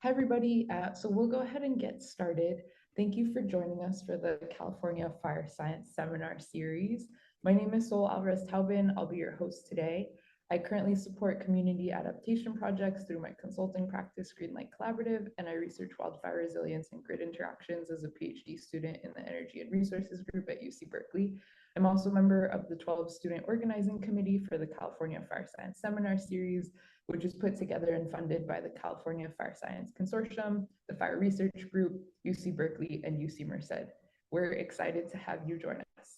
Hi, everybody. So we'll go ahead and get started. Thank you for joining us for the California Fire Science Seminar Series. My name is Sol Alvarez-Taubin. I'll be your host today. I currently support community adaptation projects through my consulting practice, Greenlight Collaborative, and I research wildfire resilience and grid interactions as a PhD student in the Energy and Resources Group at UC Berkeley. I'm also a member of the 12 Student Organizing Committee for the California Fire Science Seminar Series, which is put together and funded by the California Fire Science Consortium, the Fire Research Group, UC Berkeley, and UC Merced. We're excited to have you join us.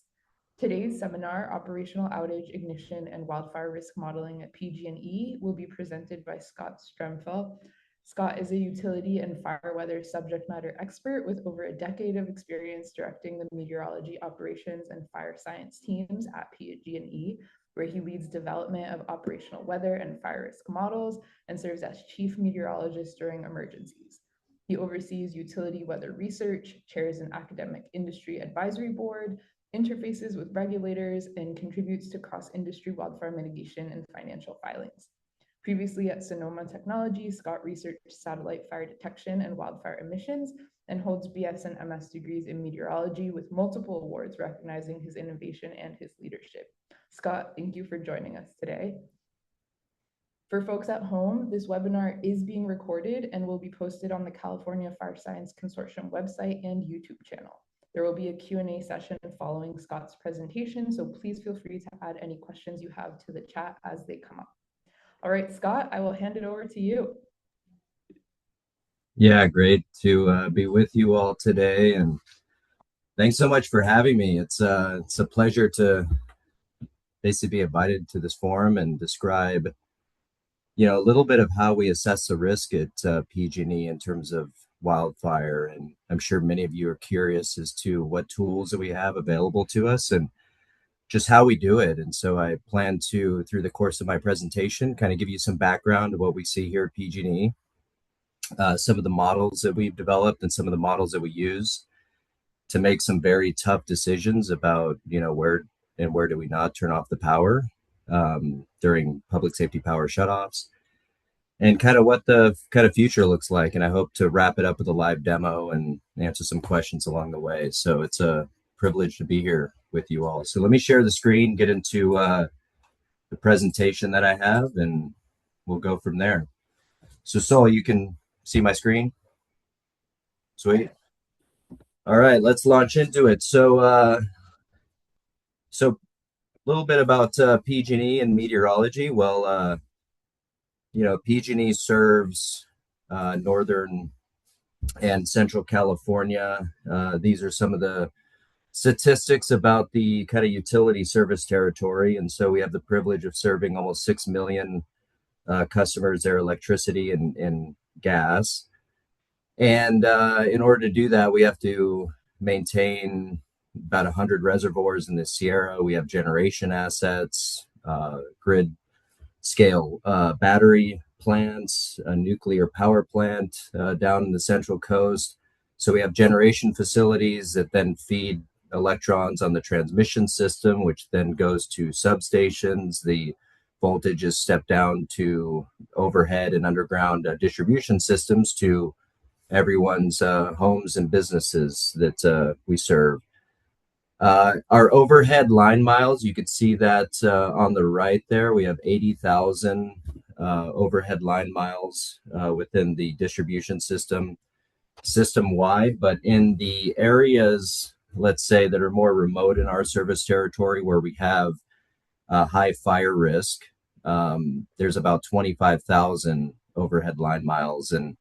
Today's seminar, Operational Outage, Ignition, and Wildfire Risk Modeling at PG&E, will be presented by Scott Strenfel. Scott is a utility and fire weather subject matter expert with over a decade of experience directing the meteorology operations and fire science teams at PG&E, where he leads development of operational weather and fire risk models and serves as chief meteorologist during emergencies. He oversees utility weather research, chairs an academic industry advisory board, interfaces with regulators, and contributes to cross-industry wildfire mitigation and financial filings. Previously at Sonoma Technology, Scott researched satellite fire detection and wildfire emissions and holds BS and MS degrees in meteorology with multiple awards recognizing his innovation and his leadership. Scott, thank you for joining us today. For folks at home, this webinar is being recorded and will be posted on the California Fire Science Consortium website and YouTube channel. There will be a Q&A session following Scott's presentation, so please feel free to add any questions you have to the chat as they come up. All right, Scott, I will hand it over to you. Yeah, great to be with you all today, and thanks so much for having me. It's a pleasure to basically be invited to this forum and describe, a little bit of how we assess the risk at PG&E in terms of wildfire. And I'm sure many of you are curious as to what tools that we have available to us and just how we do it. And so I plan to, through the course of my presentation, kind of give you some background of what we see here at PG&E. Some of the models that we've developed and some of the models that we use to make some very tough decisions about, where do we not turn off the power during public safety power shutoffs, and kind of what the kind of future looks like. And I hope to wrap it up with a live demo and answer some questions along the way. So it's a privilege to be here with you all. So let me share the screen, get into the presentation that I have, and we'll go from there. So Sol, you can see my screen? Sweet. All right, let's launch into it. So a little bit about PG&E and meteorology. Well, PG&E serves Northern and Central California. These are some of the statistics about the kind of utility service territory. And so we have the privilege of serving almost 6 million customers, their electricity and gas. And in order to do that, we have to maintain about 100 reservoirs in the Sierra. We have generation assets, grid scale battery plants, a nuclear power plant down in the Central Coast. So we have generation facilities that then feed electrons on the transmission system, which then goes to substations. The voltage is stepped down to overhead and underground distribution systems to everyone's homes and businesses that we serve. Our overhead line miles, you could see that on the right there, we have 80,000 overhead line miles within the distribution system-wide. But in the areas, let's say, that are more remote in our service territory where we have high fire risk, there's about 25,000 overhead line miles. And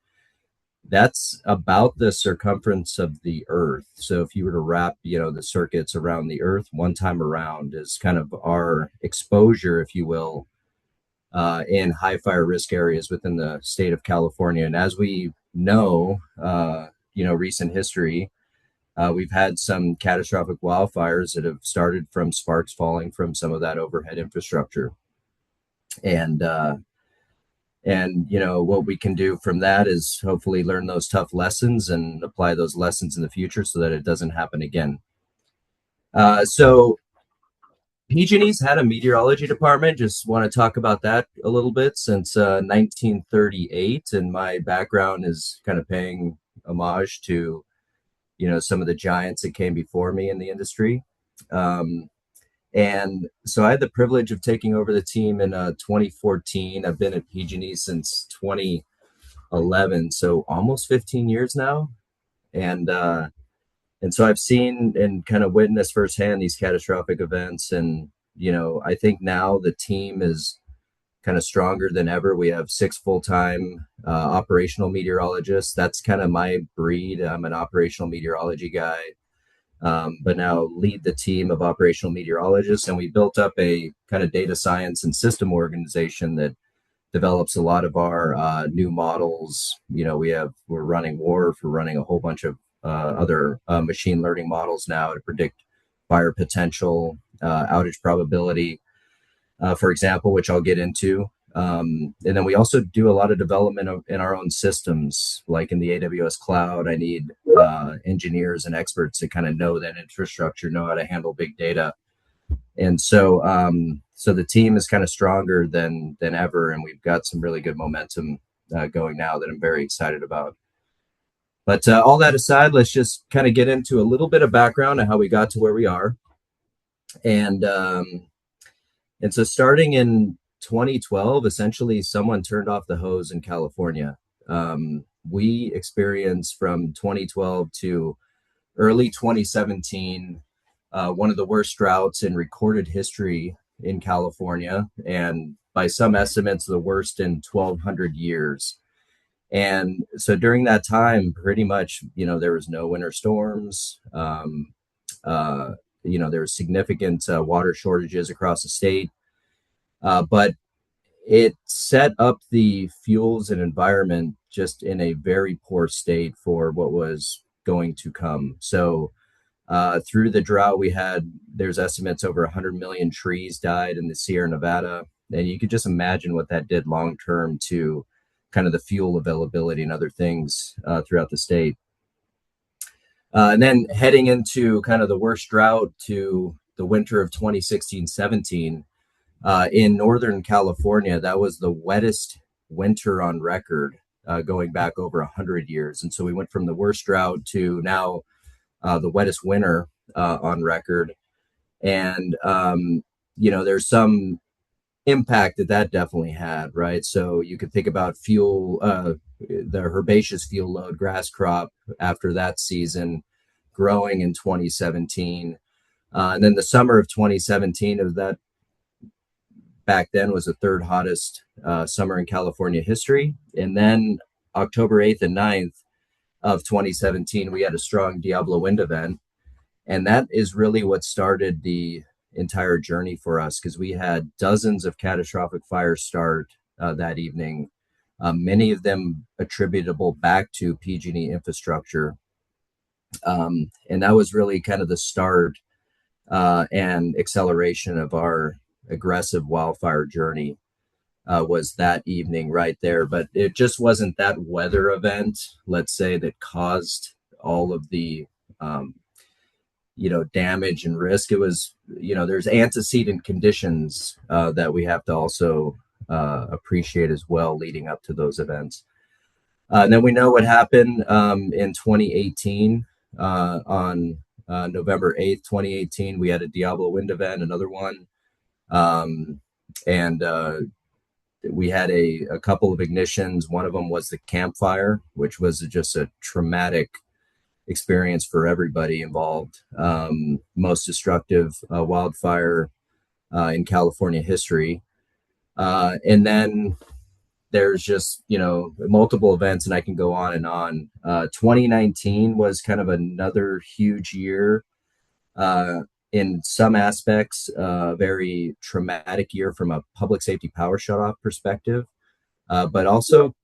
that's about the circumference of the Earth. So if you were to wrap, the circuits around the Earth one time around is kind of our exposure, if you will, in high fire risk areas within the state of California. And as we know, recent history, we've had some catastrophic wildfires that have started from sparks falling from some of that overhead infrastructure. And what we can do from that is hopefully learn those tough lessons and apply those lessons in the future so that it doesn't happen again. So PG&E's had a meteorology department. Just want to talk about that a little bit since 1938, and my background is kind of paying homage to some of the giants that came before me in the industry. Um, and so I had the privilege of taking over the team in 2014. I've been at PG&E since 2011, so almost 15 years now, and and so I've seen and kind of witnessed firsthand these catastrophic events. And, I think now the team is kind of stronger than ever. We have six full-time operational meteorologists. That's kind of my breed. I'm an operational meteorology guy, but now lead the team of operational meteorologists. And we built up a kind of data science and system organization that develops a lot of our new models. We're running WRF, we're running a whole bunch of other machine learning models now to predict fire potential, outage probability, for example, which I'll get into. And then we also do a lot of development in our own systems, like in the AWS cloud. I need engineers and experts to kind of know that infrastructure, know how to handle big data. And so the team is kind of stronger than ever, and we've got some really good momentum going now that I'm very excited about. But all that aside, let's just kind of get into a little bit of background on how we got to where we are. And and so starting in 2012, essentially someone turned off the hose in California. We experienced from 2012 to early 2017 one of the worst droughts in recorded history in California, and by some estimates, the worst in 1,200 years. And so during that time, pretty much, there was no winter storms. There was significant water shortages across the state, but it set up the fuels and environment just in a very poor state for what was going to come. So through the drought, there's estimates over 100 million trees died in the Sierra Nevada. And you could just imagine what that did long term to kind of the fuel availability and other things throughout the state. And then heading into kind of the worst drought to the winter of 2016-17 in Northern California, that was the wettest winter on record going back over 100 years. And so we went from the worst drought to now the wettest winter on record. And, there's some impact that definitely had, right? So you could think about fuel, the herbaceous fuel load, grass crop after that season growing in 2017. And then the summer of 2017 of that back then was the third hottest summer in California history. And then October 8th and 9th of 2017, we had a strong Diablo wind event. And that is really what started the entire journey for us, because we had dozens of catastrophic fires start that evening, many of them attributable back to PG&E infrastructure. And that was really kind of the start and acceleration of our aggressive wildfire journey. Was that evening right there. But it just wasn't that weather event, let's say, that caused all of the, damage and risk. It was, there's antecedent conditions that we have to also appreciate as well leading up to those events. And then we know what happened in 2018 on November 8th, 2018. We had a Diablo wind event, another one. And we had a couple of ignitions. One of them was the campfire, which was just a traumatic experience for everybody involved. Most destructive wildfire in California history. And then there's just, multiple events, and I can go on and on. 2019 was kind of another huge year. In some aspects, a very traumatic year from a public safety power shutoff perspective, but also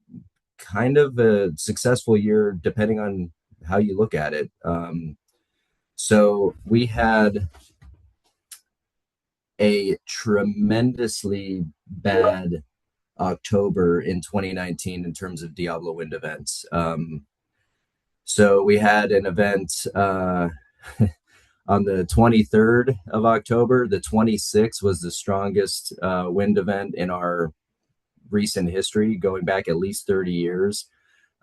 kind of a successful year depending on how you look at it. So we had a tremendously bad October in 2019 in terms of Diablo wind events. So we had an event On the 23rd of October, the 26th was the strongest wind event in our recent history, going back at least 30 years.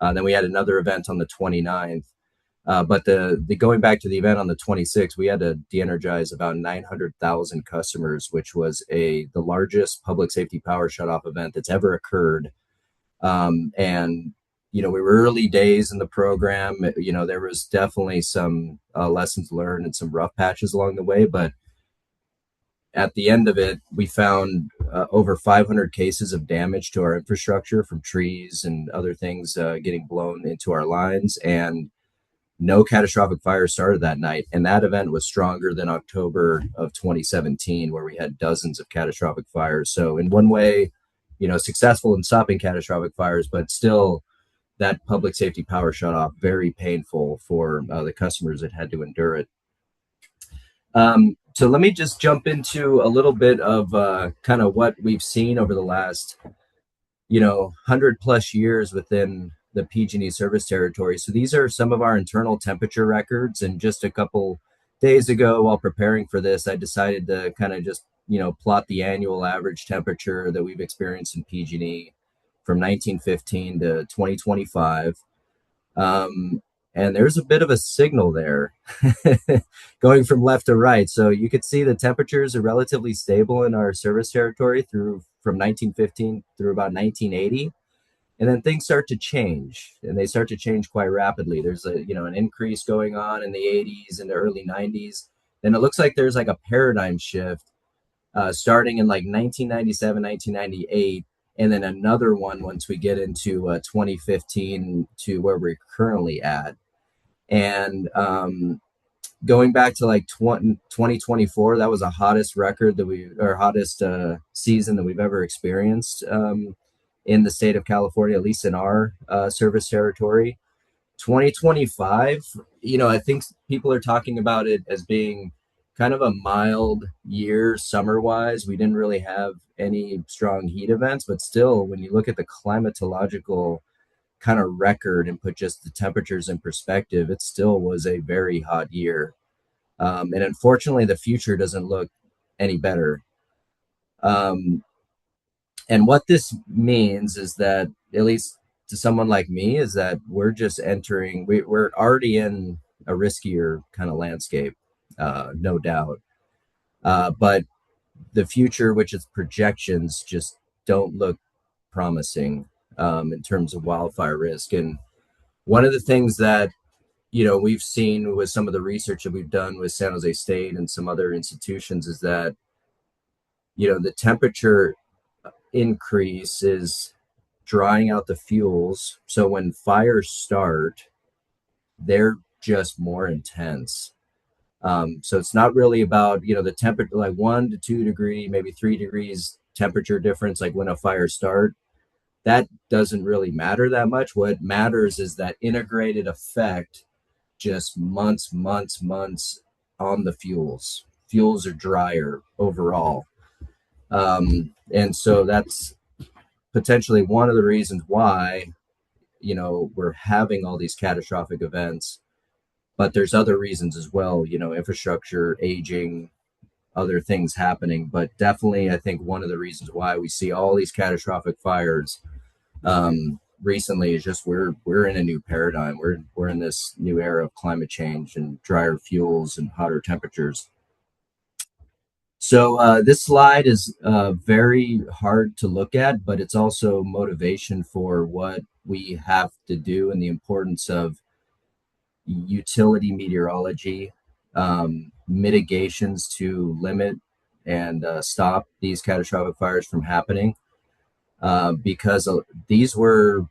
Then we had another event on the 29th. But the going back to the event on the 26th, we had to de-energize about 900,000 customers, which was the largest public safety power shutoff event that's ever occurred. And we were early days in the program. There was definitely some lessons learned and some rough patches along the way, but at the end of it, we found over 500 cases of damage to our infrastructure from trees and other things getting blown into our lines, and no catastrophic fires started that night. And that event was stronger than October of 2017, where we had dozens of catastrophic fires. So in one way, successful in stopping catastrophic fires, but still that public safety power shut off, very painful for the customers that had to endure it. So let me just jump into a little bit of kind of what we've seen over the last 100+ years within the PG&E service territory. So these are some of our internal temperature records. And just a couple days ago, while preparing for this, I decided to kind of just plot the annual average temperature that we've experienced in PG&E from 1915 to 2025. And there's a bit of a signal there going from left to right. So you could see the temperatures are relatively stable in our service territory from 1915 through about 1980. And then things start to change, and they start to change quite rapidly. There's an increase going on in the 80s and the early 90s. Then it looks like there's like a paradigm shift starting in like 1997, 1998, and then another one once we get into 2015 to where we're currently at. And going back to like 2024, that was the hottest record hottest season that we've ever experienced in the state of California, at least in our service territory. 2025, I think people are talking about it as being kind of a mild year summer wise. We didn't really have any strong heat events, but still, when you look at the climatological kind of record and put just the temperatures in perspective, it still was a very hot year. And unfortunately, the future doesn't look any better. And what this means is that, at least to someone like me, is that we're already in a riskier kind of landscape, no doubt. But the future, which is projections, just don't look promising in terms of wildfire risk. And one of the things that we've seen with some of the research that we've done with San Jose State and some other institutions is that the temperature increase is drying out the fuels. So when fires start, they're just more intense. So it's not really about the temperature, like 1 to 2 degree, maybe 3 degrees temperature difference, like when a fire starts. That doesn't really matter that much. What matters is that integrated effect, just months on the fuels. Fuels are drier overall. And so that's potentially one of the reasons why, we're having all these catastrophic events. But there's other reasons as well, infrastructure, aging, other things happening. But definitely, I think one of the reasons why we see all these catastrophic fires recently is just we're in a new paradigm. We're in this new era of climate change and drier fuels and hotter temperatures. So this slide is very hard to look at, but it's also motivation for what we have to do and the importance of utility meteorology, mitigations to limit and stop these catastrophic fires from happening, because these were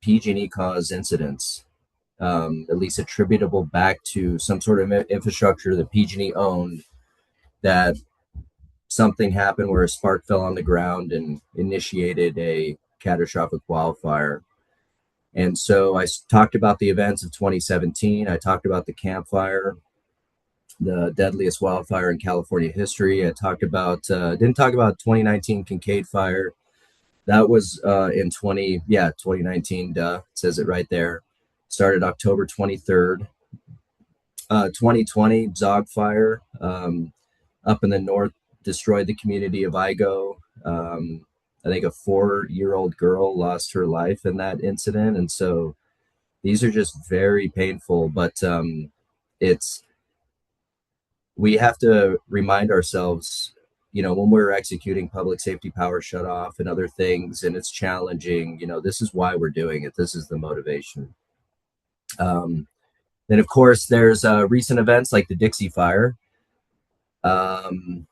PG&E caused incidents, at least attributable back to some sort of infrastructure that PG&E owned, that something happened where a spark fell on the ground and initiated a catastrophic wildfire. And so I talked about the events of 2017. I talked about the Camp Fire, the deadliest wildfire in California history. I talked about, didn't talk about 2019 Kincaid Fire. That was in 2019, it says it right there. Started October 23rd. 2020 Zog fire up in the north destroyed the community of Igo. I think a 4-year-old girl lost her life in that incident, and so these are just very painful. But it's we have to remind ourselves, when we're executing public safety power shutoff and other things, and it's challenging. This is why we're doing it. This is the motivation. Um, then, of course, there's recent events like the Dixie Fire, um,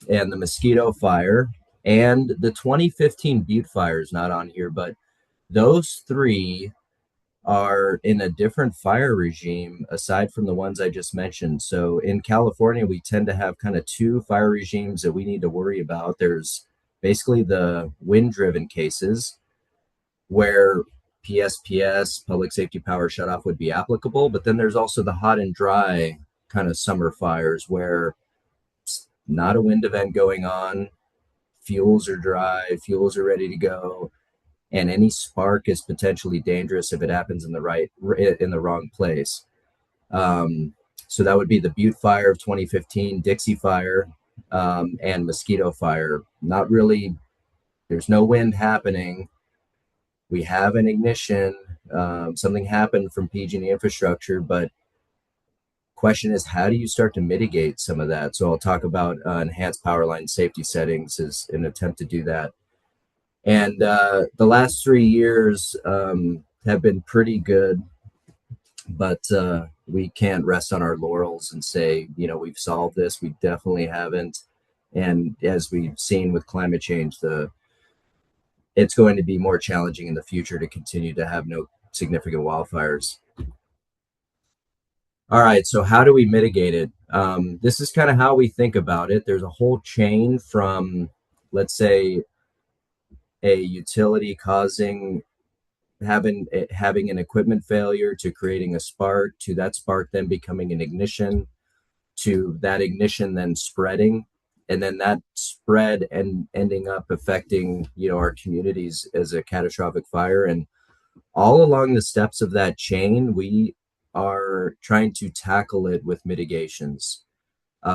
and the Mosquito Fire, and the 2015 Butte Fire is not on here, but those three are in a different fire regime aside from the ones I just mentioned. So in California, we tend to have kind of two fire regimes that we need to worry about. There's basically the wind driven cases where PSPS, public safety power shutoff, would be applicable. But then there's also the hot and dry kind of summer fires where not a wind event going on, fuels are dry, fuels are ready to go, and any spark is potentially dangerous if it happens in the wrong place. Um, so that would be the Butte Fire of 2015, Dixie Fire, and Mosquito Fire. Not really. There's no wind happening. We have an ignition. Something happened from PG&E infrastructure, but question is, how do you start to mitigate some of that? So I'll talk about enhanced power line safety settings as an attempt to do that. And the last 3 years have been pretty good, but we can't rest on our laurels and say, we've solved this. We definitely haven't. And as we've seen with climate change, it's going to be more challenging in the future to continue to have no significant wildfires. All right, so how do we mitigate it? This is kind of how we think about it. There's a whole chain from, let's say, a utility having an equipment failure to creating a spark, to that spark then becoming an ignition, to that ignition then spreading, and then that spread and ending up affecting our communities as a catastrophic fire. And all along the steps of that chain, we are trying to tackle it with mitigations.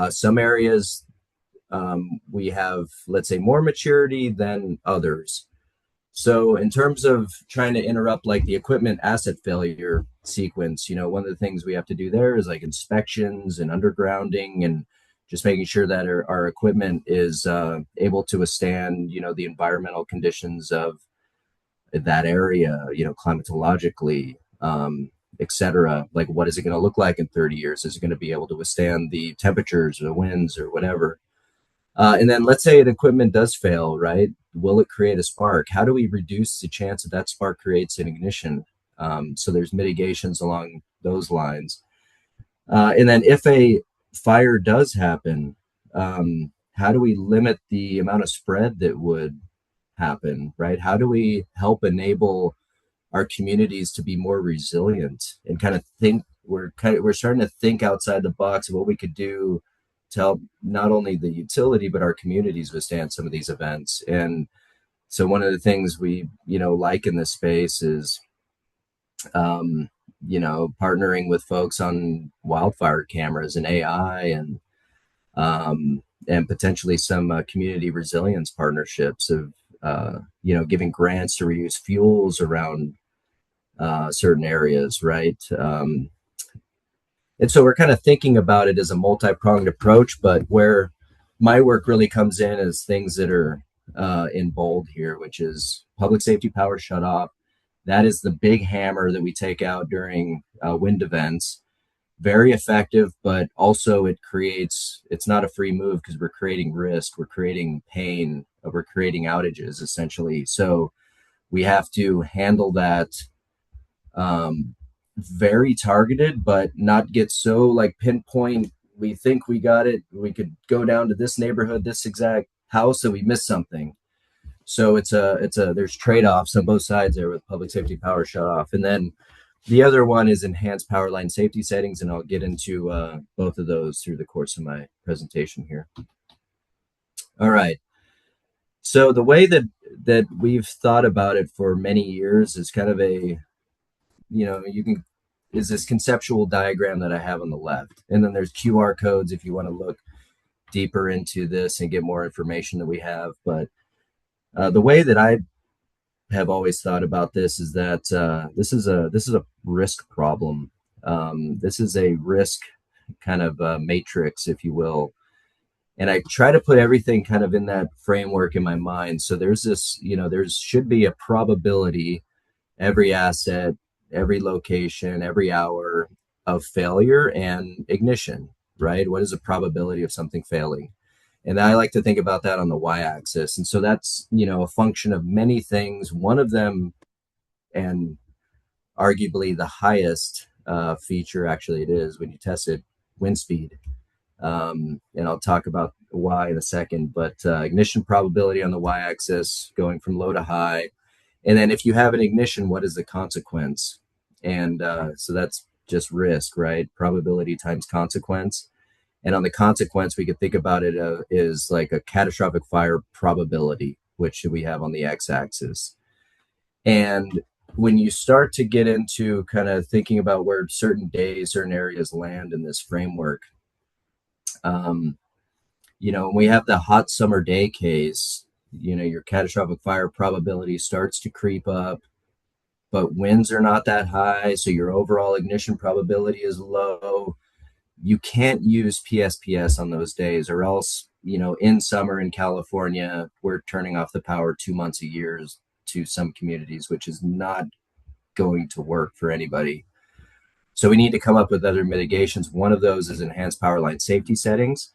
Some areas we have, let's say, more maturity than others. So in terms of trying to interrupt like the equipment asset failure sequence, one of the things we have to do there is like inspections and undergrounding and just making sure that our equipment is able to withstand, the environmental conditions of that area, climatologically, et cetera. Like, what is it going to look like in 30 years? Is it going to be able to withstand the temperatures or the winds or whatever? And then let's say an equipment does fail, right? Will it create a spark? How do we reduce the chance that spark creates an ignition? So there's mitigations along those lines. And then if a fire does happen, how do we limit the amount of spread that would happen, right? How do we help enable our communities to be more resilient and kind of think we're starting to think outside the box of what we could do to help not only the utility but our communities withstand some of these events. And so one of the things we like in this space is partnering with folks on wildfire cameras and AI and potentially some community resilience partnerships of giving grants to reuse fuels around certain areas, right? And so we're kind of thinking about it as a multi-pronged approach, but where my work really comes in is things that are in bold here, which is public safety power shutoff. That is the big hammer that we take out during wind events. Very effective, but also it's not a free move because we're creating risk, we're creating pain, we're creating outages essentially. So we have to handle that very targeted, but not get so like pinpoint. We think we got it. We could go down to this neighborhood, this exact house, and we missed something. So there's trade-offs on both sides there with public safety power shutoff. And then the other one is enhanced power line safety settings, and I'll get into both of those through the course of my presentation here. All right. So the way that we've thought about it for many years is kind of you can is this conceptual diagram that I have on the left. And then there's QR codes if you want to look deeper into this and get more information that we have. But the way that I have always thought about this is that this is a risk problem. This is a risk kind of matrix, if you will, and I try to put everything kind of in that framework in my mind. So there's this, there should be a probability every asset, every location, every hour of failure and ignition, right? What is the probability of something failing? And I like to think about that on the y-axis. And so that's, a function of many things. One of them, and arguably the highest feature, actually it is when you test it, wind speed. And I'll talk about why in a second, but ignition probability on the y-axis going from low to high. And then if you have an ignition, what is the consequence? And so that's just risk, right? Probability times consequence. And on the consequence, we could think about it is like a catastrophic fire probability, which we have on the x-axis. And when you start to get into kind of thinking about where certain days, certain areas land in this framework, we have the hot summer day case, your catastrophic fire probability starts to creep up, but winds are not that high. So your overall ignition probability is low. You can't use PSPS on those days, or else, in summer in California, we're turning off the power 2 months a year to some communities, which is not going to work for anybody. So we need to come up with other mitigations. One of those is enhanced power line safety settings.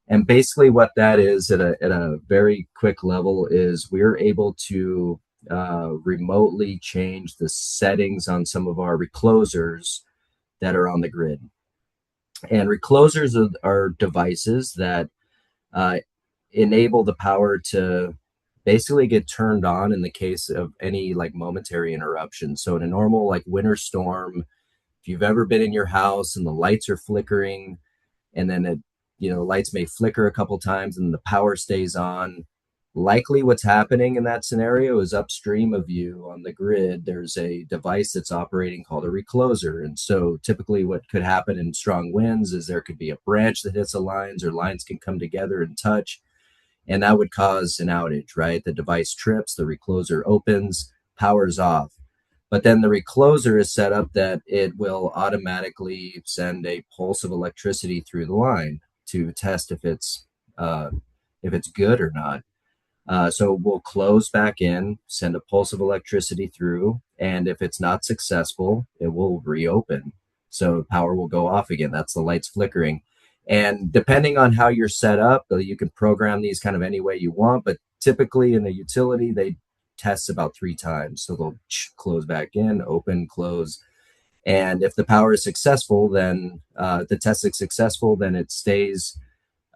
And basically what that is at a very quick level is we're able to remotely change the settings on some of our reclosers that are on the grid. And reclosers are devices that enable the power to basically get turned on in the case of any like momentary interruption. So in a normal like winter storm, if you've ever been in your house and the lights are flickering, and then lights may flicker a couple times and the power stays on, likely what's happening in that scenario is upstream of you on the grid, there's a device that's operating called a recloser. And so typically what could happen in strong winds is there could be a branch that hits the lines, or lines can come together and touch, and that would cause an outage, right? The device trips, the recloser opens, power's off. But then the recloser is set up that it will automatically send a pulse of electricity through the line to test if it's good or not. So we'll close back in, send a pulse of electricity through, and if it's not successful, it will reopen. So power will go off again. That's the lights flickering. And depending on how you're set up, you can program these kind of any way you want, but typically in a utility, they test about 3 times. So they'll close back in, open, close. And if the power is successful, then the test is successful, then it stays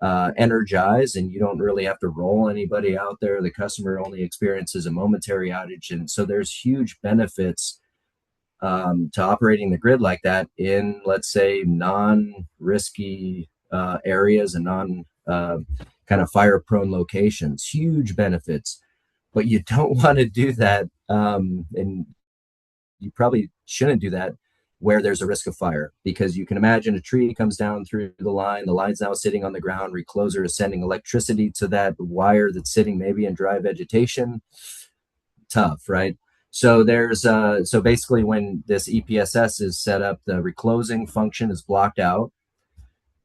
energized, and you don't really have to roll anybody out there. The customer only experiences a momentary outage. And so there's huge benefits to operating the grid like that in, let's say, non-risky areas and kind of fire-prone locations. Huge benefits. But you don't want to do that, and you probably shouldn't do that where there's a risk of fire, because you can imagine a tree comes down through the line's now sitting on the ground, recloser is sending electricity to that wire that's sitting maybe in dry vegetation. Tough, right? So there's so basically when this EPSS is set up, the reclosing function is blocked out.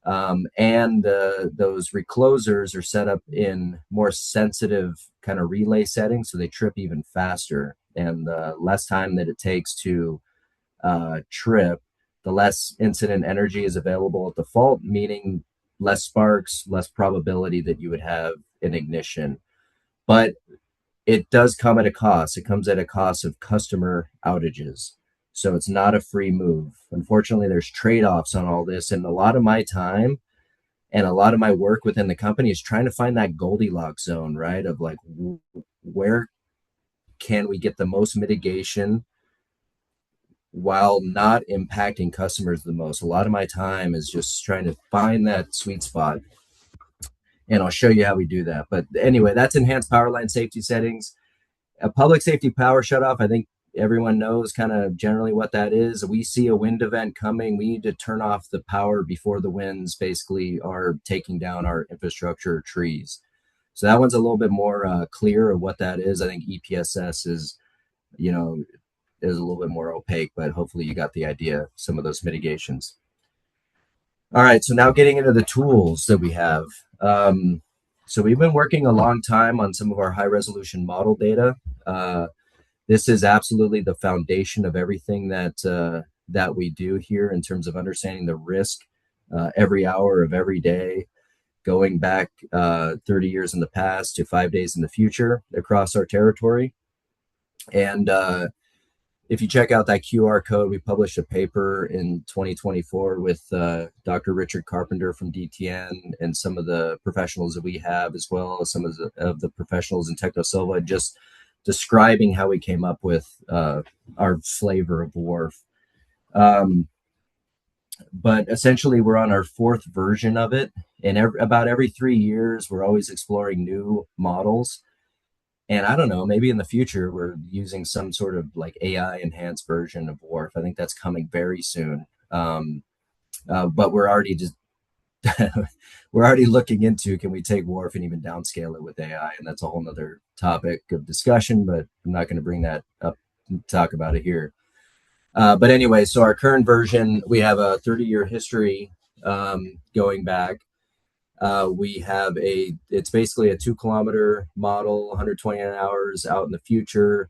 And those reclosers are set up in more sensitive kind of relay settings, so they trip even faster. And the less time that it takes to trip, the less incident energy is available at the fault, meaning less sparks, less probability that you would have an ignition. But it does come at a cost. It comes at a cost of customer outages. So it's not a free move. Unfortunately, there's trade-offs on all this. And a lot of my time and a lot of my work within the company is trying to find that Goldilocks zone, right? Of like, where can we get the most mitigation while not impacting customers the most? A lot of my time is just trying to find that sweet spot. And I'll show you how we do that. But anyway, that's enhanced power line safety settings. A public safety power shutoff, I think everyone knows kind of generally what that is. We see a wind event coming. We need to turn off the power before the winds basically are taking down our infrastructure or trees. So that one's a little bit more clear of what that is. I think EPSS is, you know, is a little bit more opaque, but hopefully you got the idea of some of those mitigations. All right, so now getting into the tools that we have. So we've been working a long time on some of our high resolution model data. This is absolutely the foundation of everything that we do here in terms of understanding the risk every hour of every day, going back 30 years in the past to 5 days in the future across our territory. And if you check out that QR code, we published a paper in 2024 with Dr. Richard Carpenter from DTN and some of the professionals that we have, as well as some of the professionals in Technosilva, just describing how we came up with our flavor of WRF. But essentially, we're on our fourth version of it. And about every 3 years, we're always exploring new models. And I don't know, maybe in the future, we're using some sort of like AI enhanced version of WRF. I think that's coming very soon. But we're already just we're already looking into, can we take WRF and even downscale it with AI? And that's a whole nother topic of discussion, but I'm not going to bring that up to talk about it here. But anyway, so our current version, we have a 30-year history going back. We have it's basically a 2-kilometer model, 129 hours out in the future.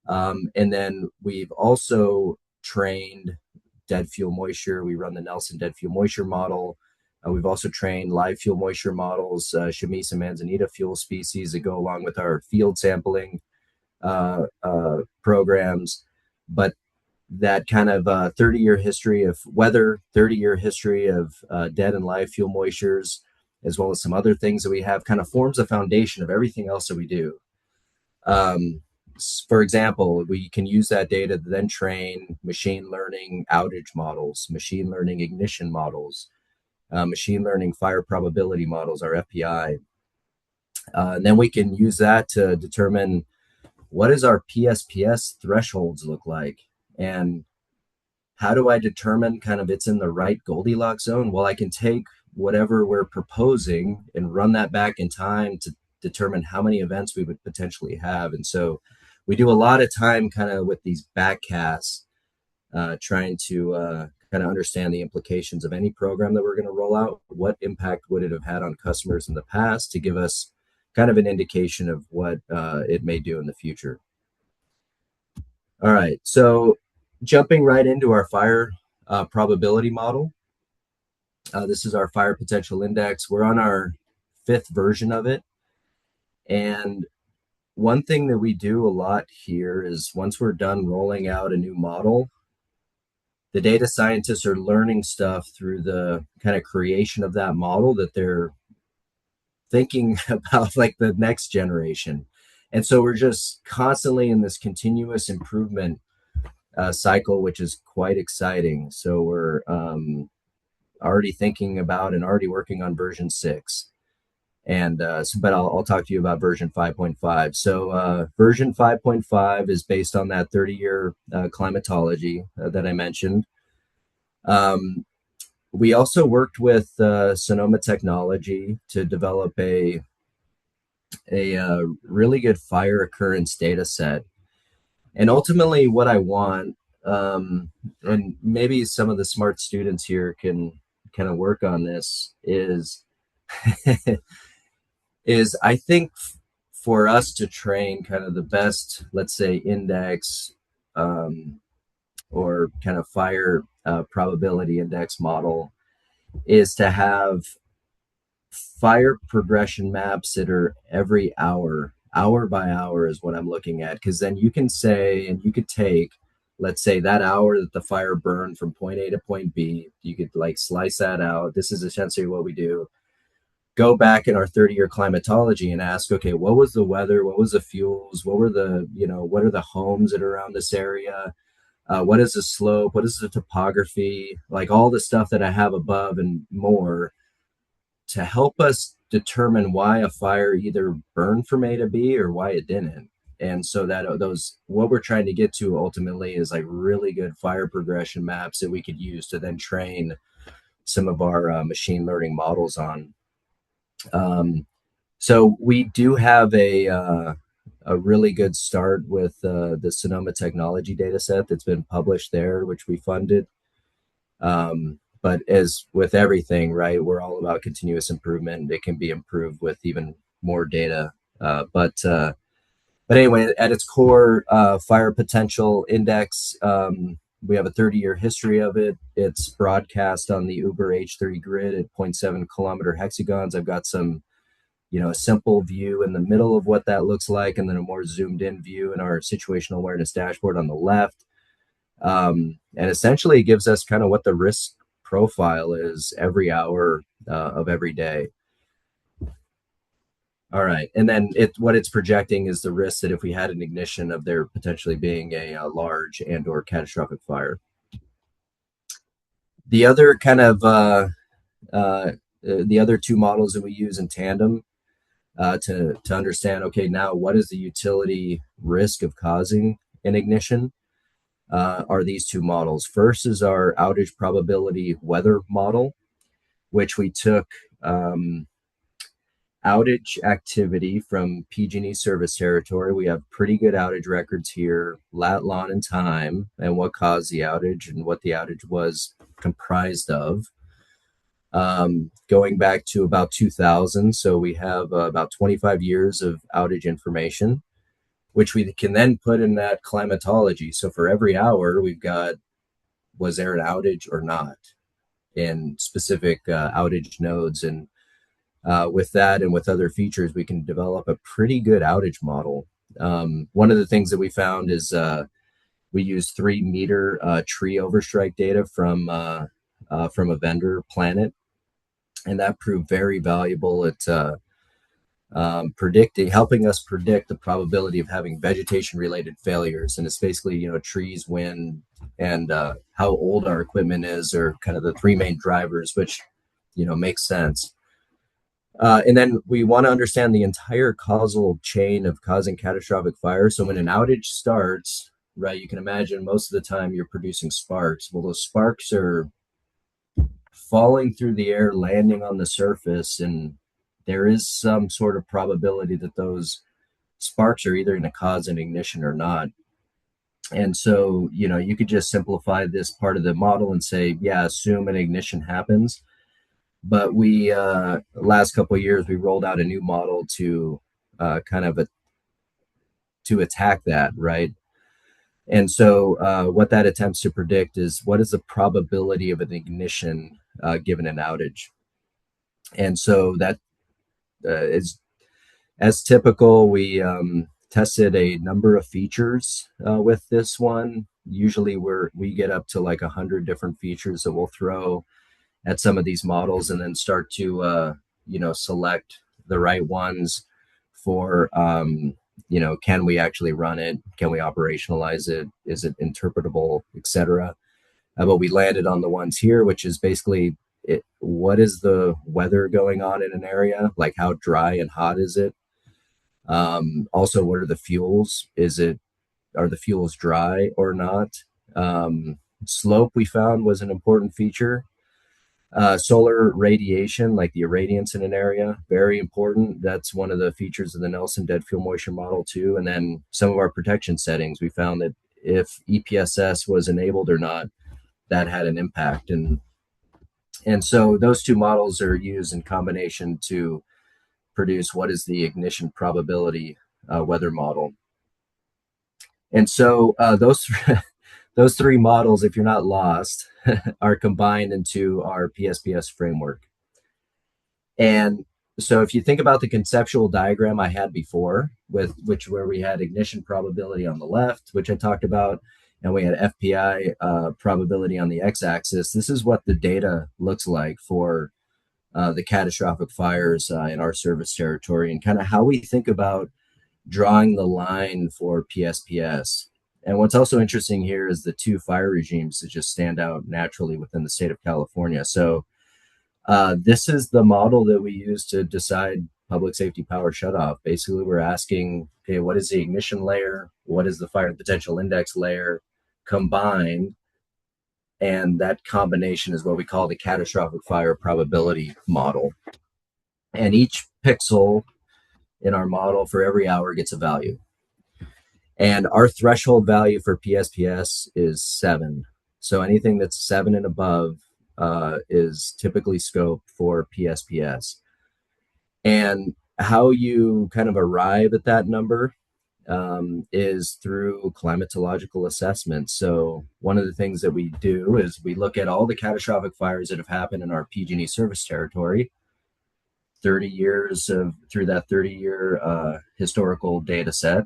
And then we've also trained dead fuel moisture. We run the Nelson dead fuel moisture model. We've also trained live fuel moisture models, Chamise and Manzanita fuel species that go along with our field sampling programs. But that kind of 30-year history of weather, 30-year history of dead and live fuel moistures, as well as some other things that we have, kind of forms the foundation of everything else that we do. For example, we can use that data to then train machine learning outage models, machine learning ignition models, machine learning fire probability models, our FPI. And then we can use that to determine what does our PSPS thresholds look like, and how do I determine kind of it's in the right Goldilocks zone? Well, I can take whatever we're proposing and run that back in time to determine how many events we would potentially have. And so we do a lot of time kind of with these backcasts, trying to kind of understand the implications of any program that we're going to roll out. What impact would it have had on customers in the past to give us kind of an indication of what it may do in the future. All right, so jumping right into our fire probability model. This is our fire potential index. We're on our 5th version of it. And one thing that we do a lot here is once we're done rolling out a new model, the data scientists are learning stuff through the kind of creation of that model that they're thinking about, like the next generation. And so we're just constantly in this continuous improvement cycle, which is quite exciting. So we're already thinking about and already working on version 6. And but I'll talk to you about version 5.5. So version 5.5 is based on that 30-year climatology that I mentioned. We also worked with Sonoma Technology to develop a really good fire occurrence data set. And ultimately what I want, and maybe some of the smart students here can kind of work on this, is is I think for us to train kind of the best, let's say, index or kind of fire probability index model, is to have fire progression maps that are every hour by hour is what I'm looking at. Because then you can say, and you could take, let's say, that hour that the fire burned from point A to point B, you could like slice that out. This is essentially what we do. Go back in our 30-year climatology and ask, okay, what was the weather? What was the fuels? What were the, what are the homes that are around this area? What is the slope? What is the topography? Like all the stuff that I have above and more, to help us determine why a fire either burned from A to B or why it didn't. And so that those what we're trying to get to ultimately is like really good fire progression maps that we could use to then train some of our machine learning models on. Um, so we do have a really good start with the Sonoma technology data set that's been published there, which we funded. But as with everything, right, we're all about continuous improvement. It can be improved with even more data. But anyway, at its core, fire potential index, we have a 30-year history of it. It's broadcast on the Uber H3 grid at 0 0.7 kilometer hexagons. I've got some, a simple view in the middle of what that looks like, and then a more zoomed in view in our situational awareness dashboard on the left. And essentially it gives us kind of what the risk profile is every hour of every day. All right. And then what it's projecting is the risk that if we had an ignition of there potentially being a large and or catastrophic fire. The other kind of the other two models that we use in tandem to understand, okay, now what is the utility risk of causing an ignition are these two models. First is our outage probability weather model, which we took outage activity from PG&E service territory. We have pretty good outage records here, lat, lon, and time, and what caused the outage and what the outage was comprised of. Going back to about 2000, so we have about 25 years of outage information, which we can then put in that climatology. So for every hour, we've got, was there an outage or not in specific outage nodes? And with that and with other features, we can develop a pretty good outage model. One of the things that we found is we used 3 meter tree overstrike data from a vendor, Planet, and that proved very valuable at helping us predict the probability of having vegetation-related failures. And it's basically, trees, wind, and how old our equipment is, are kind of the 3 main drivers, which, makes sense. And then we want to understand the entire causal chain of causing catastrophic fire. So when an outage starts, right, you can imagine most of the time you're producing sparks. Well, those sparks are falling through the air, landing on the surface, and there is some sort of probability that those sparks are either going to cause an ignition or not. And so, you could just simplify this part of the model and say, yeah, assume an ignition happens. But we, last couple of years, we rolled out a new model to to attack that, right? And so what that attempts to predict is what is the probability of an ignition given an outage. And so that is, as typical, we tested a number of features with this one. Usually we get up to like 100 different features that we'll throw at some of these models and then start to select the right ones for can we actually run it, can we operationalize it, is it interpretable, etc. But we landed on the ones here, which is basically what is the weather going on in an area, like how dry and hot is it. Also, what are the fuels? Are the fuels dry or not? Slope we found was an important feature. Solar radiation, like the irradiance in an area, very important. That's one of the features of the Nelson dead fuel moisture model too. And then some of our protection settings, we found that if EPSS was enabled or not, that had an impact. And so those two models are used in combination to produce what is the ignition probability weather model. And so those 3 models, if you're not lost, are combined into our PSPS framework. And so if you think about the conceptual diagram I had before, where we had ignition probability on the left, which I talked about, and we had FPI probability on the x-axis, this is what the data looks like for the catastrophic fires in our service territory, and kind of how we think about drawing the line for PSPS. And what's also interesting here is the 2 fire regimes that just stand out naturally within the state of California. So this is the model that we use to decide public safety power shutoff. Basically, we're asking, okay, what is the ignition layer? What is the fire potential index layer combined? And that combination is what we call the catastrophic fire probability model. And each pixel in our model for every hour gets a value. And our threshold value for PSPS is 7. So anything that's 7 and above is typically scoped for PSPS. And how you kind of arrive at that number is through climatological assessments. So one of the things that we do is we look at all the catastrophic fires that have happened in our PG&E service territory, 30 years of through that 30-year historical data set.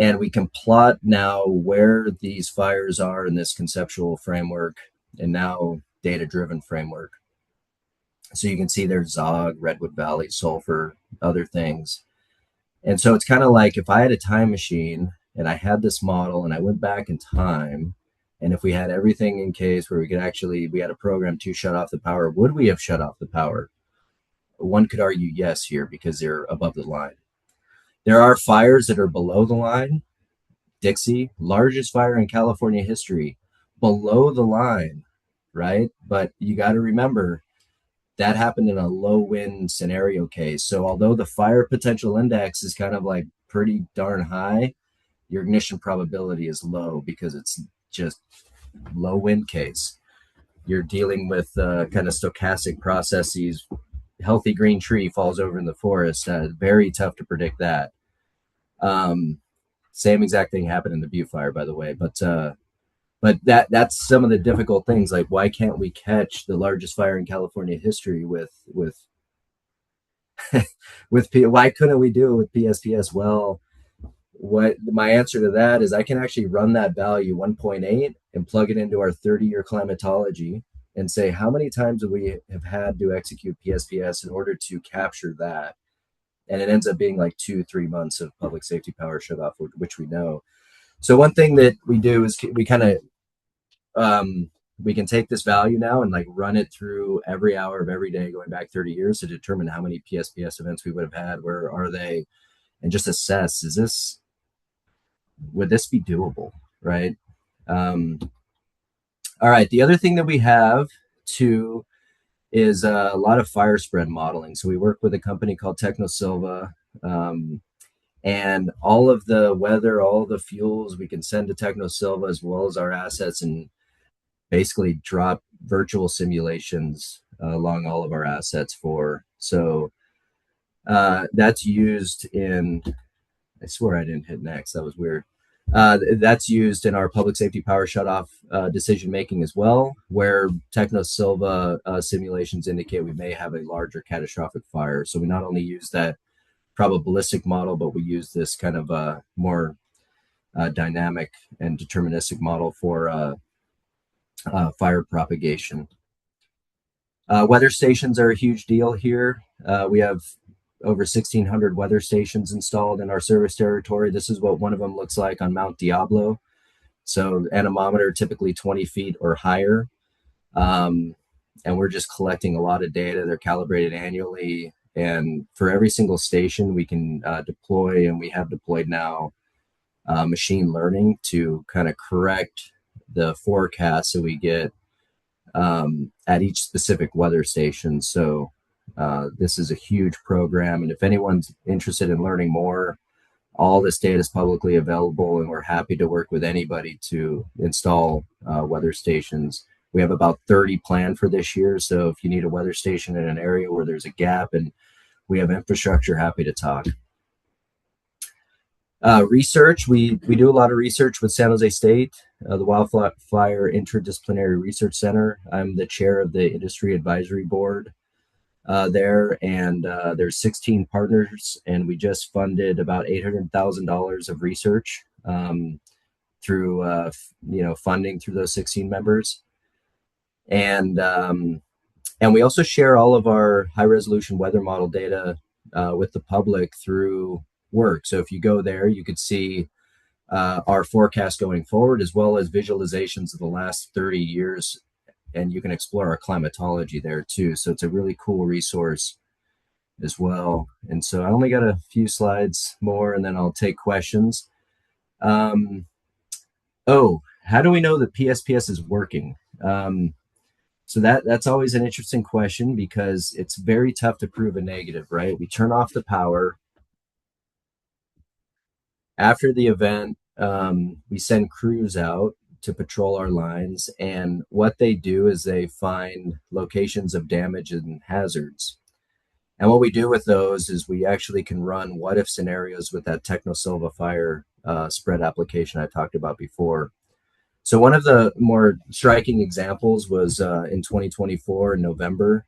And we can plot now where these fires are in this conceptual framework and now data-driven framework. So you can see there's Zog, Redwood Valley, Sulphur, other things. And so it's kind of like if I had a time machine and I had this model and I went back in time, and if we had everything in case where we had a program to shut off the power, would we have shut off the power? One could argue yes here because they're above the line. There are fires that are below the line. Dixie, largest fire in California history, below the line, right? But you got to remember that happened in a low wind scenario case. So although the fire potential index is kind of like pretty darn high, your ignition probability is low because it's just low wind case. You're dealing with kind of stochastic processes. Healthy green tree falls over in the forest. Very tough to predict that. Same exact thing happened in the Butte fire, by the way. But that's some of the difficult things. Like, why can't we catch the largest fire in California history with why couldn't we do it with PSPS? Well, what my answer to that is I can actually run that value 1.8 and plug it into our 30-year climatology and say how many times we have had to execute PSPS in order to capture that. And it ends up being like 2-3 months of public safety power shutoff, which we know. So one thing that we do is we kind of we can take this value now and like run it through every hour of every day going back 30 years to determine how many PSPS events we would have had, where are they, and just assess, would this be doable, right? All right, the other thing that we have too is a lot of fire spread modeling. So we work with a company called TechnoSilva, and all of the weather, all of the fuels we can send to TechnoSilva as well as our assets, and basically drop virtual simulations along all of our assets for. So that's used in, I swear I didn't hit next. That was weird. That's used in our public safety power shutoff decision making as well, where TechnoSilva simulations indicate we may have a larger catastrophic fire. So we not only use that probabilistic model, but we use this kind of more dynamic and deterministic model for fire propagation. Weather stations are a huge deal here. We have over 1,600 weather stations installed in our service territory. This is what one of them looks like on Mount Diablo. So anemometer typically 20 feet or higher. And we're just collecting a lot of data. They're calibrated annually. And for every single station, we can deploy, and we have deployed now, machine learning to kind of correct the forecast so we get at each specific weather station. So this is a huge program, and if anyone's interested in learning more, all this data is publicly available, and we're happy to work with anybody to install weather stations. We have about 30 planned for this year, so if you need a weather station in an area where there's a gap and we have infrastructure, happy to talk. Research, we do a lot of research with San Jose State, the Wildfire Interdisciplinary Research Center. I'm the chair of the Industry Advisory Board there, and there's 16 partners, and we just funded about $800,000 of research through funding through those 16 members, and we also share all of our high resolution weather model data with the public through work. So if you go there, you could see our forecast going forward, as well as visualizations of the last 30 years, and you can explore our climatology there too. So it's a really cool resource as well. And so I only got a few slides more, and then I'll take questions. Um, oh, how do we know that PSPS is working? So that's always an interesting question because it's very tough to prove a negative, right? We turn off the power after the event. We send crews out to patrol our lines, and what they do is they find locations of damage and hazards. And what we do with those is we actually can run what if scenarios with that Technosilva fire spread application I talked about before. So one of the more striking examples was in 2024 in November.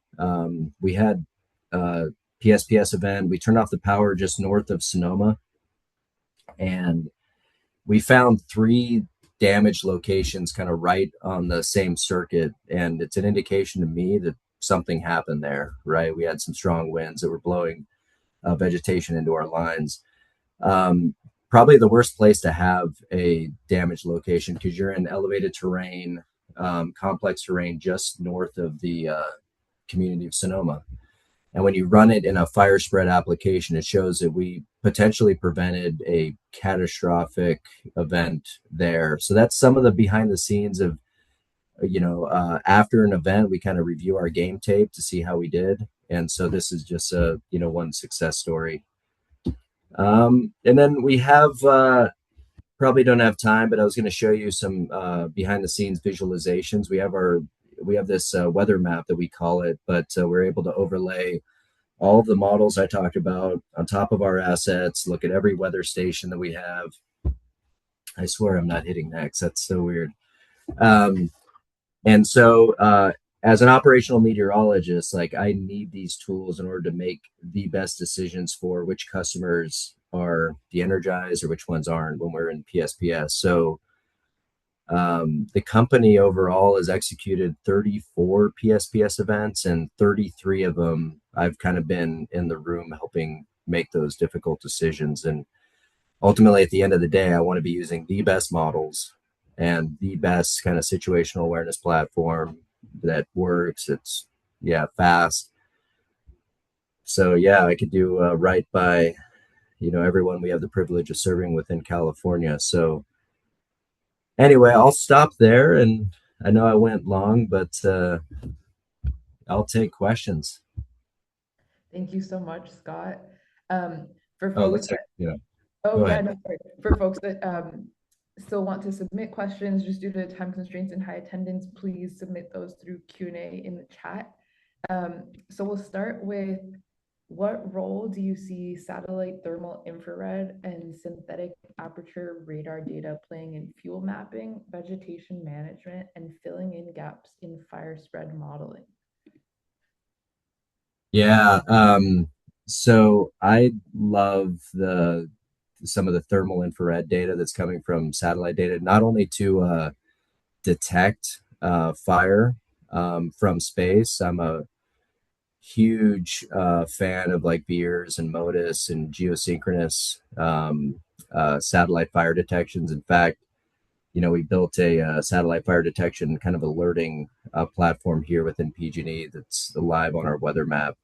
We had a PSPS event. We turned off the power just north of Sonoma, and we found three damaged locations kind of right on the same circuit. And it's an indication to me that something happened there, right? We had some strong winds that were blowing vegetation into our lines. Um, Probably the worst place to have a damaged location because you're in elevated terrain, complex terrain just north of the community of Sonoma. And when you run it in a fire spread application, it shows that we potentially prevented a catastrophic event there. So that's some of the behind the scenes of, after an event, we kind of review our game tape to see how we did. And so this is just one success story. And then we have, probably don't have time, but I was going to show you some behind the scenes visualizations. We have this weather map that we call it, but we're able to overlay all of the models I talked about on top of our assets, look at every weather station that we have. I swear I'm not hitting next. That's so weird. Um, and so, as an operational meteorologist, like I need these tools in order to make the best decisions for which customers are de-energized or which ones aren't when we're in PSPS. So the company overall has executed 34 PSPS events, and 33 of them I've kind of been in the room helping make those difficult decisions. And ultimately, at the end of the day, I want to be using the best models and the best kind of situational awareness platform that works. It's, yeah, fast. So yeah, I could do right by everyone we have the privilege of serving within California. So anyway, I'll stop there, and I know I went long, but I'll take questions. Thank you so much, Scott. Um, for Oh, folks that, oh go yeah, ahead. no, sorry. For folks that still want to submit questions, just due to time constraints and high attendance, please submit those through Q&A in the chat. So we'll start with, what role do you see satellite thermal infrared and synthetic aperture radar data playing in fuel mapping, vegetation management, and filling in gaps in fire spread modeling? Yeah. So I love the some of the thermal infrared data that's coming from satellite data, not only to detect fire from space. I'm a huge fan of like Beers and Modus and geosynchronous satellite fire detections. In fact, we built a satellite fire detection kind of alerting platform here within PG&E that's live on our weather map.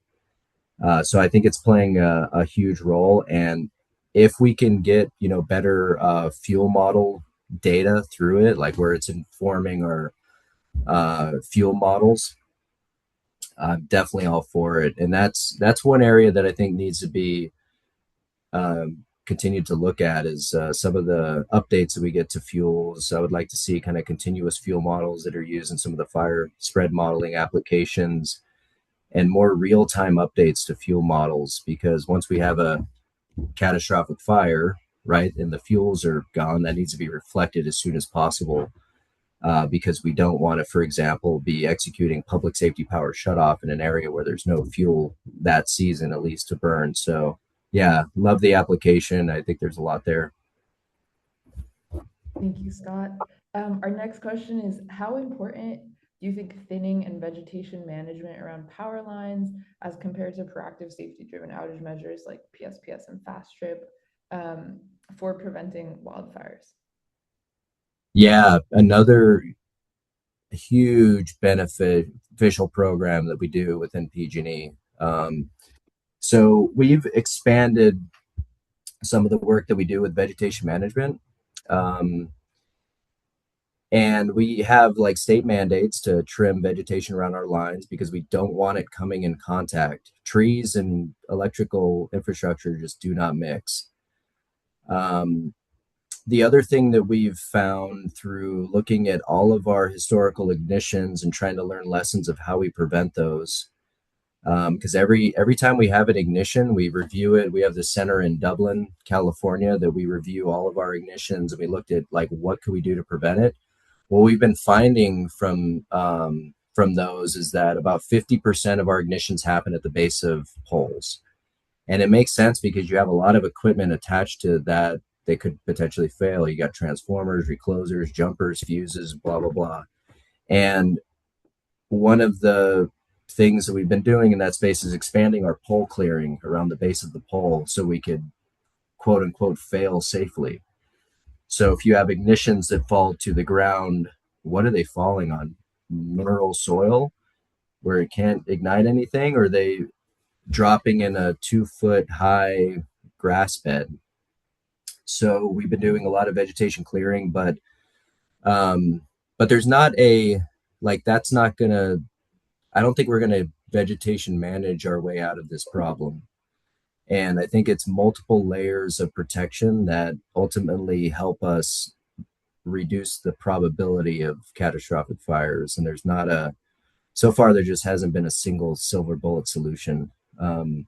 So I think it's playing a huge role. And if we can get, better fuel model data through it, like where it's informing our fuel models, I'm definitely all for it. And that's one area that I think needs to be continued to look at is some of the updates that we get to fuels. I would like to see kind of continuous fuel models that are used in some of the fire spread modeling applications and more real-time updates to fuel models, because once we have a catastrophic fire, right, and the fuels are gone, that needs to be reflected as soon as possible, because we don't want to, for example, be executing public safety power shutoff in an area where there's no fuel that season, at least to burn. So yeah, love the application. I think there's a lot there. Thank you, Scott. Our next question is, how important do you think thinning and vegetation management around power lines as compared to proactive safety-driven outage measures like PSPS and fast trip for preventing wildfires? Yeah, another huge beneficial program that we do within PG&E. So we've expanded some of the work that we do with vegetation management. Um, and we have like state mandates to trim vegetation around our lines because we don't want it coming in contact. Trees and electrical infrastructure just do not mix. Um, the other thing that we've found through looking at all of our historical ignitions and trying to learn lessons of how we prevent those, because every time we have an ignition, we review it. We have the center in Dublin, California, that we review all of our ignitions, and we looked at like what could we do to prevent it. What we've been finding from those is that about 50% of our ignitions happen at the base of poles, and it makes sense because you have a lot of equipment attached to that. They could potentially fail. You got transformers, reclosers, jumpers, fuses, blah blah blah. And one of the things that we've been doing in that space is expanding our pole clearing around the base of the pole so we could quote unquote fail safely. So if you have ignitions that fall to the ground, what are they falling on? Mineral soil where it can't ignite anything, or are they dropping in a 2 foot high grass bed? So we've been doing a lot of vegetation clearing, um, but there's not a like that's not gonna. I don't think we're gonna vegetation manage our way out of this problem. And I think it's multiple layers of protection that ultimately help us reduce the probability of catastrophic fires. And there's not a, so far, there just hasn't been a single silver bullet solution. And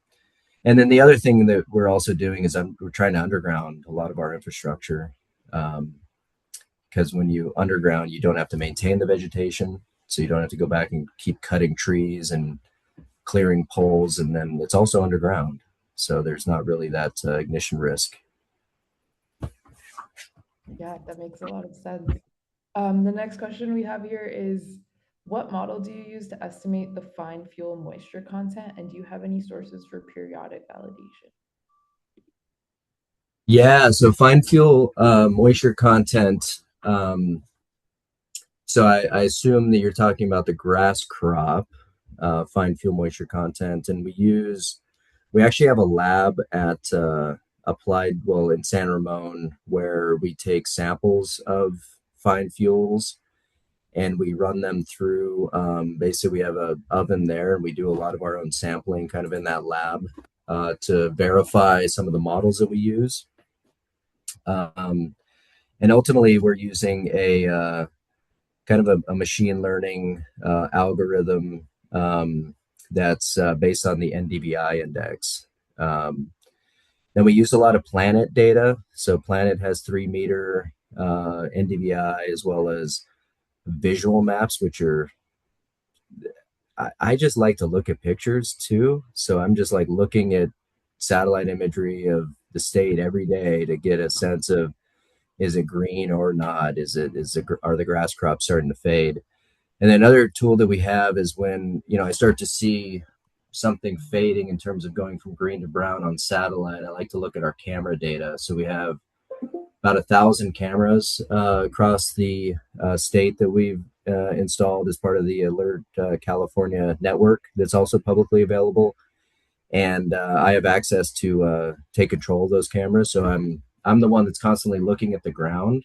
then the other thing that we're also doing is we're trying to underground a lot of our infrastructure. Because when you underground, you don't have to maintain the vegetation. So you don't have to go back and keep cutting trees and clearing poles. And then it's also underground. So there's not really that ignition risk. Yeah, that makes a lot of sense. The next question we have here is, what model do you use to estimate the fine fuel moisture content? And do you have any sources for periodic validation? Yeah, so fine fuel moisture content. So I assume that you're talking about the grass crop fine fuel moisture content, and we actually have a lab at Applied, well, in San Ramon, where we take samples of fine fuels and we run them through. Basically, we have a oven there, and we do a lot of our own sampling kind of in that lab to verify some of the models that we use. Um, and ultimately, we're using a kind of a machine learning algorithm that's based on the NDVI index. Then we use a lot of planet data. So Planet has 3 meter NDVI as well as visual maps, which are I just like to look at pictures too. So I'm just like looking at satellite imagery of the state every day to get a sense of, is it green or not? Are the grass crops starting to fade? And then another tool that we have is when, I start to see something fading in terms of going from green to brown on satellite, I like to look at our camera data. So we have about 1,000 cameras across the state that we've installed as part of the Alert California network that's also publicly available. And I have access to take control of those cameras. So I'm the one that's constantly looking at the ground.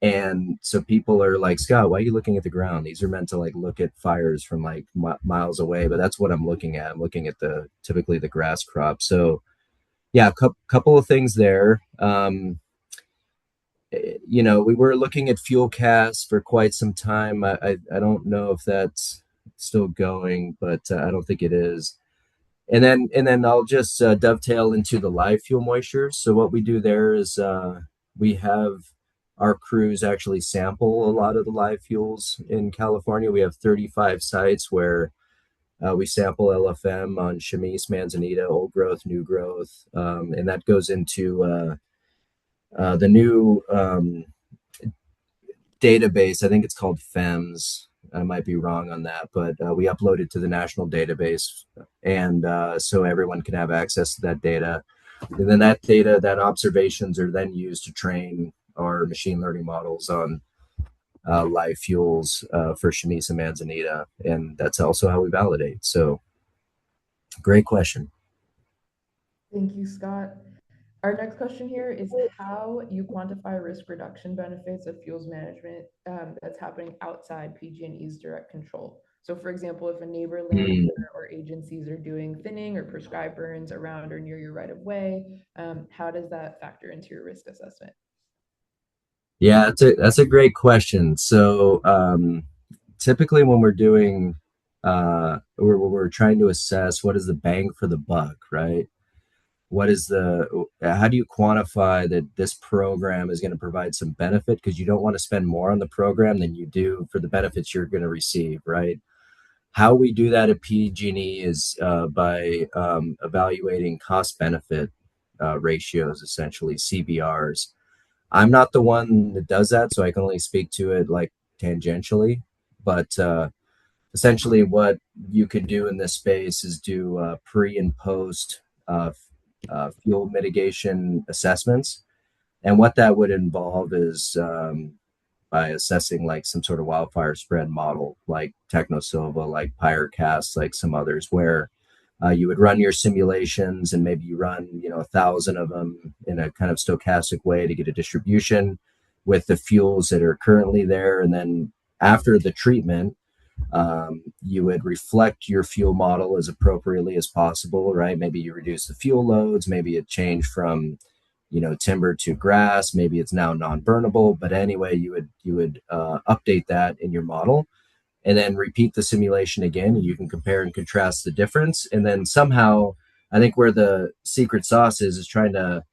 And so people are like, Scott, why are you looking at the ground? These are meant to like look at fires from like miles away, but that's what I'm looking at. I'm looking at typically the grass crop. So yeah, couple of things there. We were looking at fuel casts for quite some time. I don't know if that's still going, but I don't think it is. And then I'll just dovetail into the live fuel moisture. So what we do there is we have our crews actually sample a lot of the live fuels in California. We have 35 sites where we sample LFM on chamise, manzanita, old growth, new growth, and that goes into the new database. I think it's called FEMS. I might be wrong on that, but we upload it to the national database, and so everyone can have access to that data. And then that data, that observations are then used to train our machine learning models on live fuels for chamise and manzanita, and that's also how we validate. So, great question. Thank you, Scott. Our next question here is how you quantify risk reduction benefits of fuels management that's happening outside PG&E's direct control. So, for example, if a neighbor landowner Hmm. or agencies are doing thinning or prescribed burns around or near your right of way, how does that factor into your risk assessment? Yeah, that's a great question. So typically when we're doing we're trying to assess what is the bang for the buck, right? What is the how do you quantify that this program is going to provide some benefit, because you don't want to spend more on the program than you do for the benefits you're going to receive, right? How we do that at PG&E is by evaluating cost benefit ratios, essentially CBRs. I'm not the one that does that, so I can only speak to it like tangentially. But essentially, what you can do in this space is do pre and post fuel mitigation assessments. And what that would involve is by assessing like some sort of wildfire spread model, like TechnoSilva, like Pyrecast, like some others, where you would run your simulations and maybe you run 1,000 of them in a kind of stochastic way to get a distribution with the fuels that are currently there, and then after the treatment, you would reflect your fuel model as appropriately as possible, right? Maybe you reduce the fuel loads, maybe it changed from timber to grass, maybe it's now non-burnable, but anyway, you would update that in your model and then repeat the simulation again, and you can compare and contrast the difference. And then somehow, I think where the secret sauce is trying to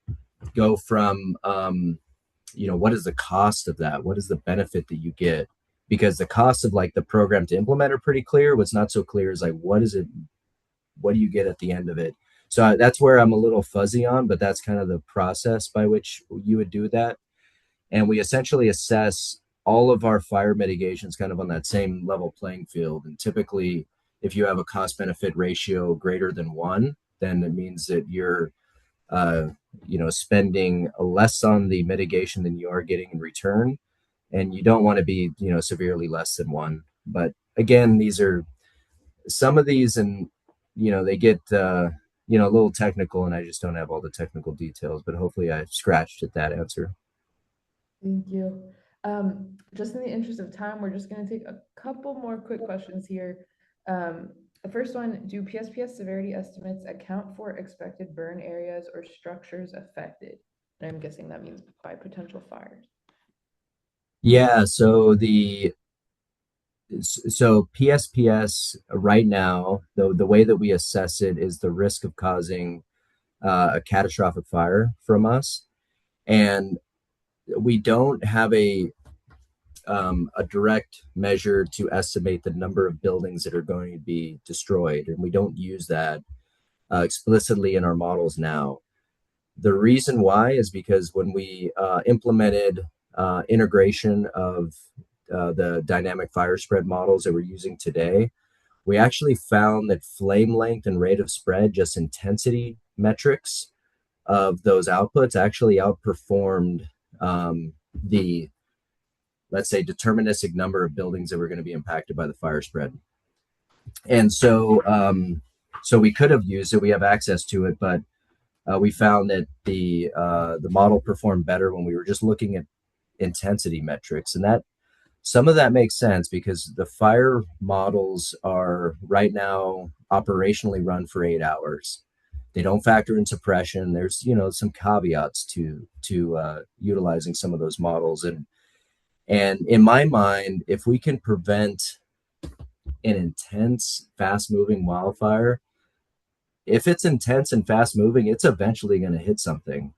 go from what is the cost of that, what is the benefit that you get, because the cost of like the program to implement are pretty clear. What's not so clear is like what is it, what do you get at the end of it. So that's where I'm a little fuzzy on, but that's kind of the process by which you would do that. And we essentially assess all of our fire mitigations kind of on that same level playing field. And typically, if you have a cost benefit ratio greater than one, then it means that you're uh, spending less on the mitigation than you are getting in return, and you don't want to be severely less than one. But again, these are some of these, and they get a little technical, and I just don't have all the technical details, but hopefully I scratched at that answer. Thank you. Just in the interest of time, we're just going to take a couple more quick questions here. The first one, do PSPS severity estimates account for expected burn areas or structures affected? And I'm guessing that means by potential fires. Yeah, so PSPS right now, the way that we assess it is the risk of causing a catastrophic fire from us. And we don't have a direct measure to estimate the number of buildings that are going to be destroyed, and we don't use that explicitly in our models now. The reason why is because when we implemented integration of the dynamic fire spread models that we're using today, we actually found that flame length and rate of spread, just intensity metrics of those outputs, actually outperformed the, let's say, deterministic number of buildings that were going to be impacted by the fire spread. And so we could have used it. We have access to it, but we found that the model performed better when we were just looking at intensity metrics, and that some of that makes sense because the fire models are right now operationally run for 8 hours. They don't factor in suppression. There's some caveats to utilizing some of those models, and in my mind, if we can prevent an intense, fast moving wildfire, if it's intense and fast moving, it's eventually going to hit something,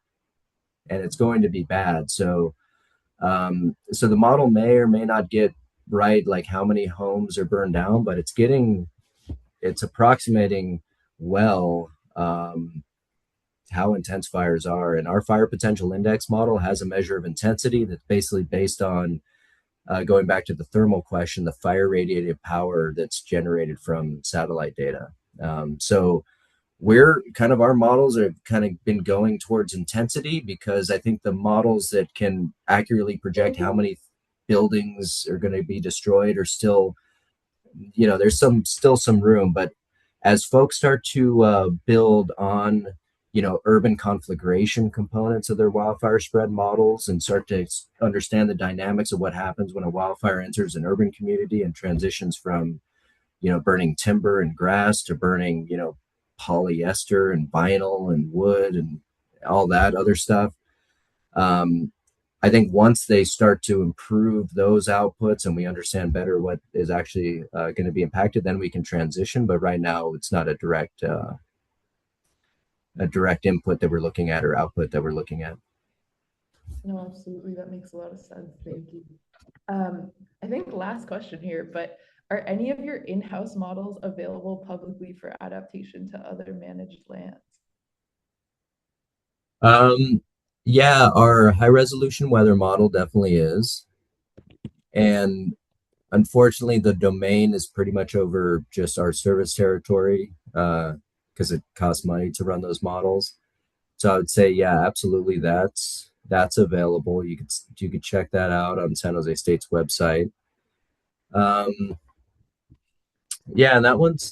and it's going to be bad. So the model may or may not get right, like how many homes are burned down, but it's approximating well how intense fires are. And our fire potential index model has a measure of intensity that's basically based on going back to the thermal question, the fire radiated power that's generated from satellite data. So we're kind of, our models have kind of been going towards intensity because I think the models that can accurately project how many buildings are going to be destroyed are still, there's still some room. But as folks start to build on urban conflagration components of their wildfire spread models and start to understand the dynamics of what happens when a wildfire enters an urban community and transitions from, burning timber and grass to burning, polyester and vinyl and wood and all that other stuff. Um, I think once they start to improve those outputs and we understand better what is actually going to be impacted, then we can transition. But right now, it's not a direct input that we're looking at or output that we're looking at. No, absolutely. That makes a lot of sense. Thank you. I think last question here, but are any of your in-house models available publicly for adaptation to other managed lands? Um, yeah, our high resolution weather model definitely is. And unfortunately, the domain is pretty much over just our service territory because it costs money to run those models. So I would say, yeah, absolutely, that's available. You could check that out on San Jose State's website. Um, yeah, and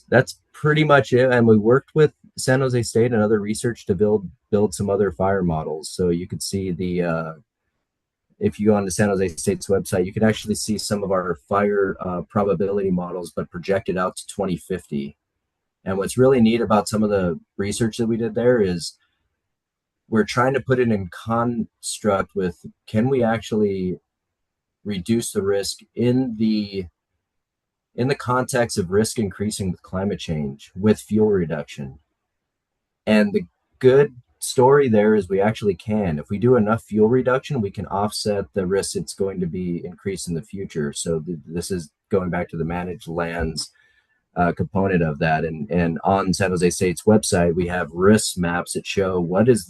that's pretty much it. And we worked with San Jose State and other research to build some other fire models. So you could see the if you go on the San Jose State's website, you can actually see some of our fire probability models, but projected out to 2050. And what's really neat about some of the research that we did there is we're trying to put it in construct with, can we actually reduce the risk in the context of risk increasing with climate change with fuel reduction. And the good story there is we actually can. If we do enough fuel reduction, we can offset the risk it's going to be increased in the future. So this is going back to the managed lands component of that. And on San Jose State's website, we have risk maps that show what is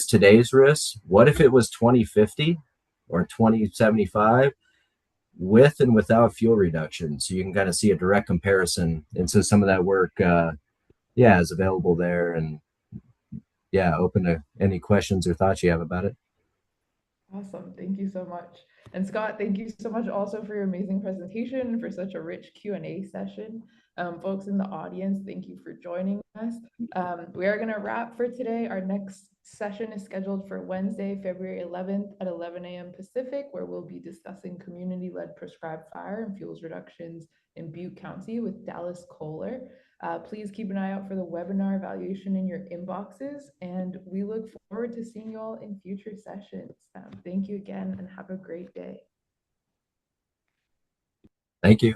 today's risk? What if it was 2050 or 2075 with and without fuel reduction? So you can kind of see a direct comparison. And so some of that work, yeah, is available there. And yeah, open to any questions or thoughts you have about it. Awesome. Thank you so much. And Scott, thank you so much also for your amazing presentation, for such a rich Q&A session. Folks in the audience, thank you for joining us. We are going to wrap for today. Our next session is scheduled for Wednesday, February 11th at 11 a.m. Pacific, where we'll be discussing community-led prescribed fire and fuels reductions in Butte County with Dallas Kohler. Please keep an eye out for the webinar evaluation in your inboxes, and we look forward to seeing you all in future sessions. Thank you again and have a great day. Thank you.